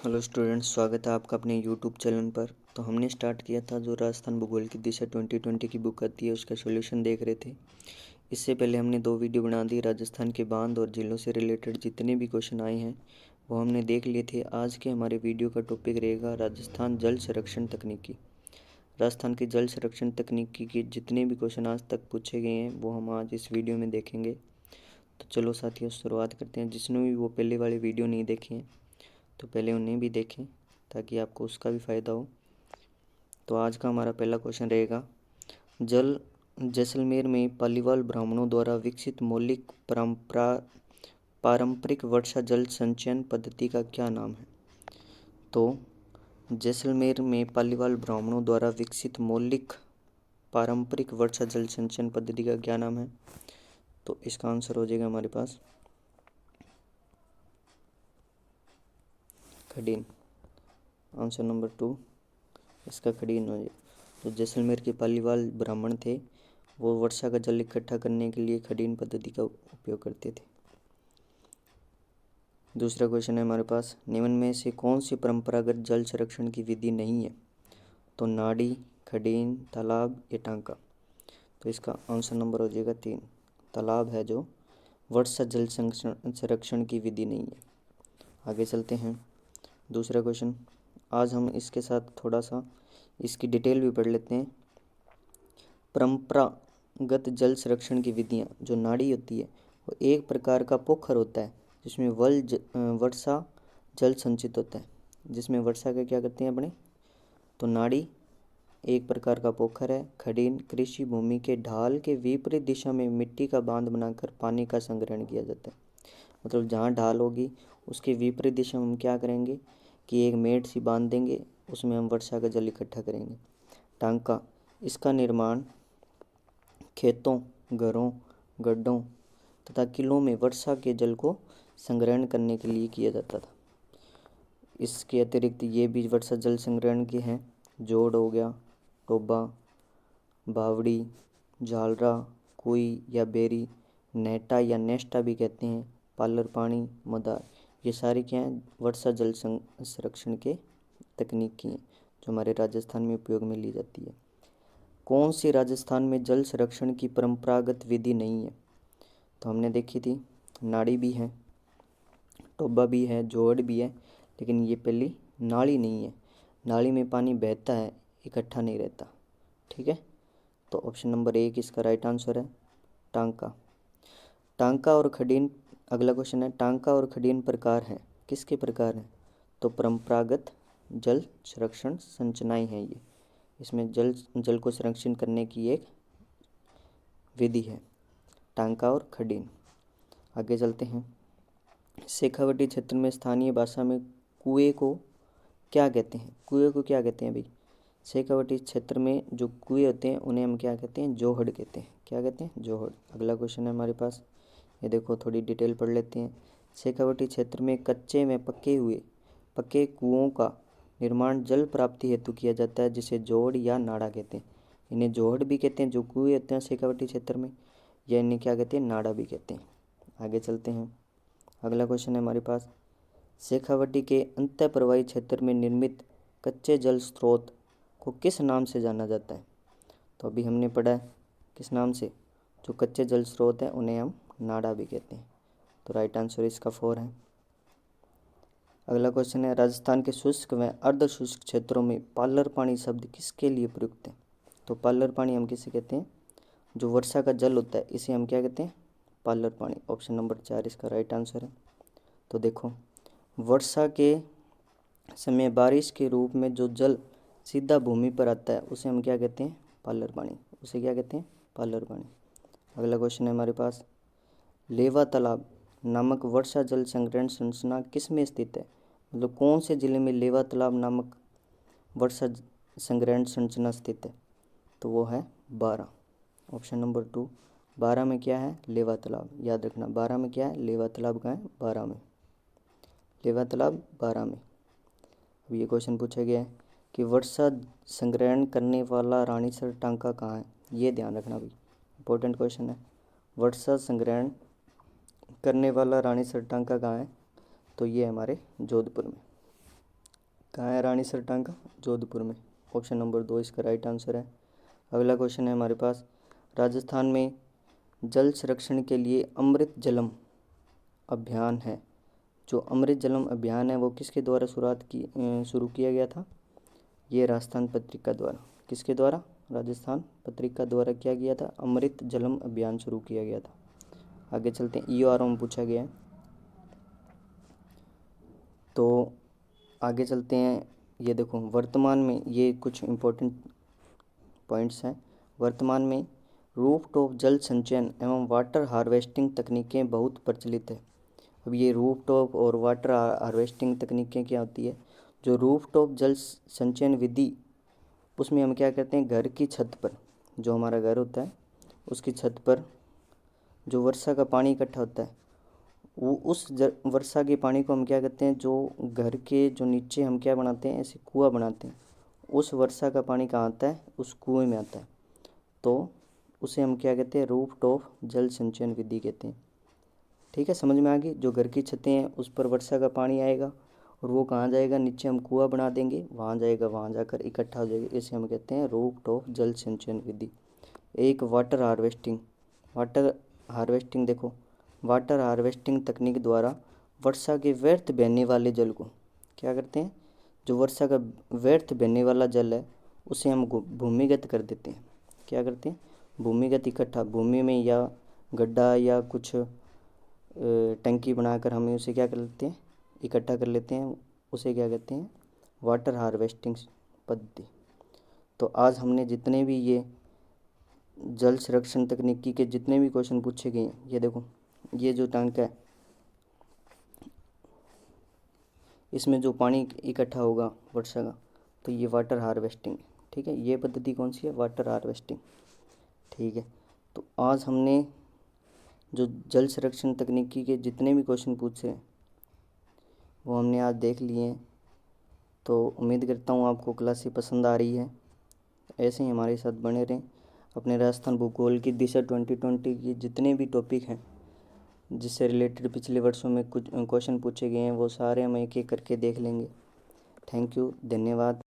Hello students, स्वागत है आपका अपने यूट्यूब चैनल पर। तो हमने स्टार्ट किया था जो राजस्थान भूगोल की दिशा 2020 की बुक आती है उसका सॉल्यूशन देख रहे थे। इससे पहले हमने 2 वीडियो बना दी। राजस्थान के बांध और झीलों से रिलेटेड जितने भी क्वेश्चन आए हैं वो हमने देख लिए थे। आज के हमारे वीडियो का टॉपिक रहेगा राजस्थान जल संरक्षण तकनीकी। राजस्थान की जल संरक्षण तकनीकी के जितने भी क्वेश्चन आज तक पूछे गए हैं वो हम आज इस वीडियो में देखेंगे। तो चलो साथियों, शुरुआत करते हैं। जिसने भी वो पहले वाले वीडियो नहीं देखे हैं तो पहले उन्हें भी देखें ताकि आपको उसका भी फ़ायदा हो। तो आज का हमारा पहला क्वेश्चन रहेगा, जैसलमेर में पालीवाल ब्राह्मणों द्वारा विकसित मौलिक पारंपरिक वर्षा जल संचयन पद्धति का क्या नाम है? तो जैसलमेर में पालीवाल ब्राह्मणों द्वारा विकसित मौलिक पारंपरिक वर्षा जल संचयन पद्धति का क्या नाम है? तो इसका आंसर हो जाएगा हमारे पास खडीन। आंसर नंबर 2 इसका खडीन हो जाएगा। तो जैसलमेर के पालीवाल ब्राह्मण थे, वो वर्षा का जल इकट्ठा करने के लिए खडीन पद्धति का उपयोग करते थे। दूसरा क्वेश्चन है हमारे पास, निम्न में से कौन सी परंपरागत जल संरक्षण की विधि नहीं है? तो नाड़ी, खडीन, तालाब या टांका। तो इसका आंसर नंबर हो जाएगा 3, तालाब है जो वर्षा जल संरक्षण की विधि नहीं है। आगे चलते हैं। दूसरा क्वेश्चन, आज हम इसके साथ थोड़ा सा इसकी डिटेल भी पढ़ लेते हैं। परंपरागत जल संरक्षण की विधियाँ, जो नाड़ी होती है वो एक प्रकार का पोखर होता है जिसमें वर्षा जल संचित होता है, जिसमें वर्षा का क्या करते हैं अपने। तो नाड़ी एक प्रकार का पोखर है। खडीन कृषि भूमि के ढाल के विपरीत दिशा में मिट्टी का बांध बनाकर पानी का संग्रहण किया जाता है। मतलब जहाँ ढाल होगी उसके विपरीत दिशा में हम क्या करेंगे कि एक मेड़ सी बांध देंगे, उसमें हम वर्षा का जल इकट्ठा करेंगे। टांका, इसका निर्माण खेतों, घरों, गड्ढों तथा किलों में वर्षा के जल को संग्रहण करने के लिए किया जाता था। इसके अतिरिक्त ये भी वर्षा जल संग्रहण के हैं। जोड़ हो गया, टोबा, बावड़ी, झालरा, कुई या बेरी, नेटा या नेस्टा भी कहते हैं, पालर पानी, मदार, ये सारी क्या हैं वर्षा जल संरक्षण के तकनीकी हैं जो हमारे राजस्थान में उपयोग में ली जाती है। कौन सी राजस्थान में जल संरक्षण की परंपरागत विधि नहीं है? तो हमने देखी थी, नाड़ी भी है, टोबा भी है, जोड़ भी है, लेकिन ये पहली नाली नहीं है। नाली में पानी बहता है, इकट्ठा नहीं रहता। ठीक है, तो ऑप्शन नंबर 1 इसका राइट आंसर है टांका। टांका और खडीन, अगला क्वेश्चन है, टांका और खडीन प्रकार हैं, किसके प्रकार हैं? तो परंपरागत जल संरक्षण संरचनाएं हैं ये। इसमें जल को संरक्षण करने की एक विधि है, टांका और खडीन। आगे चलते हैं। शेखावटी क्षेत्र में स्थानीय भाषा में कुएं को क्या कहते हैं? कुएं को क्या कहते हैं भाई? शेखावटी क्षेत्र में जो कुएं होते हैं उन्हें हम क्या कहते हैं? जोहड़ कहते हैं। क्या कहते हैं? जोहड़। अगला क्वेश्चन है हमारे पास, ये देखो थोड़ी डिटेल पढ़ लेते हैं। शेखावटी क्षेत्र में कच्चे में पक्के कुओं का निर्माण जल प्राप्ति हेतु किया जाता है, जिसे जोड़ या नाड़ा कहते हैं। इन्हें जोहड़ भी कहते हैं जो कुएं होते हैं शेखावटी क्षेत्र में, या इन्हें क्या कहते हैं? नाड़ा भी कहते हैं। आगे चलते हैं। अगला क्वेश्चन है हमारे पास, शेखावटी के अंतःप्रवाही क्षेत्र में निर्मित कच्चे जल स्रोत को किस नाम से जाना जाता है? तो अभी हमने पढ़ा है किस नाम से, जो कच्चे जल स्रोत हैं उन्हें हम नाड़ा भी कहते हैं। तो राइट आंसर इसका 4 है। अगला क्वेश्चन है, राजस्थान के शुष्क व अर्ध शुष्क क्षेत्रों में पालर पानी शब्द किसके लिए प्रयुक्त है? तो पालर पानी हम किसे कहते हैं? जो वर्षा का जल होता है इसे हम क्या कहते हैं? पालर पानी। ऑप्शन नंबर 4 इसका राइट आंसर है। तो देखो, वर्षा के समय बारिश के रूप में जो जल सीधा भूमि पर आता है उसे हम क्या कहते हैं? पालर पानी। उसे क्या कहते हैं? पालर पानी। अगला क्वेश्चन है हमारे पास, लेवा तालाब नामक वर्षा जल संग्रहण संरचना किस में स्थित है? मतलब कौन से जिले में लेवा तालाब नामक वर्षा संग्रहण संरचना स्थित है? तो वो है 12। ऑप्शन नंबर 2, 12 में क्या है? लेवा तालाब। याद रखना, 12 में क्या है? लेवा तालाब कहाँ है? 12 में। लेवा तालाब 12 में। अब ये क्वेश्चन पूछा गया है कि वर्षा संग्रहण करने वाला रानीसर टांका कहाँ है? ये ध्यान रखना भाई, इंपॉर्टेंट क्वेश्चन है। वर्षा संग्रहण करने वाला रानीसर टांका कहाँ है? तो ये हमारे जोधपुर में। कहाँ है रानी सर टांका? जोधपुर में। ऑप्शन नंबर 2 इसका राइट आंसर है। अगला क्वेश्चन है हमारे पास, राजस्थान में जल संरक्षण के लिए अमृत जलम अभियान है। जो अमृत जलम अभियान है वो किसके द्वारा शुरू किया गया था? ये राजस्थान पत्रिका द्वारा। किसके द्वारा? राजस्थान पत्रिका द्वारा क्या किया था? अमृत जलम अभियान शुरू किया गया था। आगे चलते हैं, EORO में पूछा गया है, तो आगे चलते हैं। ये देखो, वर्तमान में ये कुछ इम्पोर्टेंट पॉइंट्स हैं। वर्तमान में रूफटॉप जल संचयन एवं वाटर हार्वेस्टिंग तकनीकें बहुत प्रचलित है। अब ये रूफटॉप और वाटर हार्वेस्टिंग तकनीकें क्या होती है? जो रूफटॉप जल संचयन विधि, उसमें हम क्या करते हैं, घर की छत पर, जो हमारा घर होता है उसकी छत पर जो वर्षा का पानी इकट्ठा होता है, वो उस वर्षा के पानी को हम क्या करते हैं, जो घर के जो नीचे हम क्या बनाते हैं, ऐसे कुआं बनाते हैं, उस वर्षा का पानी कहाँ आता है? उस कुएं में आता है। तो उसे हम क्या कहते हैं? रूफटॉप जल संचयन विधि कहते हैं। ठीक है, समझ में आ गई? जो घर की छतें हैं उस पर वर्षा का पानी आएगा और वो कहाँ जाएगा? नीचे हम कुआं बना देंगे, वहाँ जाएगा, वहाँ जाकर इकट्ठा हो जाएगा। इसे हम कहते हैं रूफटॉप जल संचयन विधि। एक वाटर हार्वेस्टिंग देखो, वाटर हार्वेस्टिंग तकनीक द्वारा वर्षा के व्यर्थ बहने वाले जल को क्या करते हैं? जो वर्षा का व्यर्थ बहने वाला जल है उसे हम भूमिगत कर देते हैं। क्या करते हैं? भूमिगत इकट्ठा, भूमि में या गड्ढा या कुछ टंकी बनाकर हमें उसे क्या कर लेते हैं? इकट्ठा कर लेते हैं। उसे क्या कहते हैं? वाटर हार्वेस्टिंग पद्धति। तो आज हमने जितने भी ये जल संरक्षण तकनीकी के जितने भी क्वेश्चन पूछे गए हैं, ये देखो, ये जो टांका है इसमें जो पानी इकट्ठा होगा वर्षा का, तो ये वाटर हार्वेस्टिंग। ठीक है, ये पद्धति कौन सी है? Water harvesting. ठीक है, तो आज हमने जो जल संरक्षण तकनीकी के जितने भी क्वेश्चन पूछे वो हमने आज देख लिए हैं। तो उम्मीद करता हूँ आपको क्लासेस पसंद आ रही है। ऐसे ही हमारे साथ बने रहें। अपने राजस्थान भूगोल की दिशा 2020 की जितने भी टॉपिक हैं जिससे रिलेटेड पिछले वर्षों में कुछ क्वेश्चन पूछे गए हैं वो सारे हम एक एक करके देख लेंगे। थैंक यू, धन्यवाद।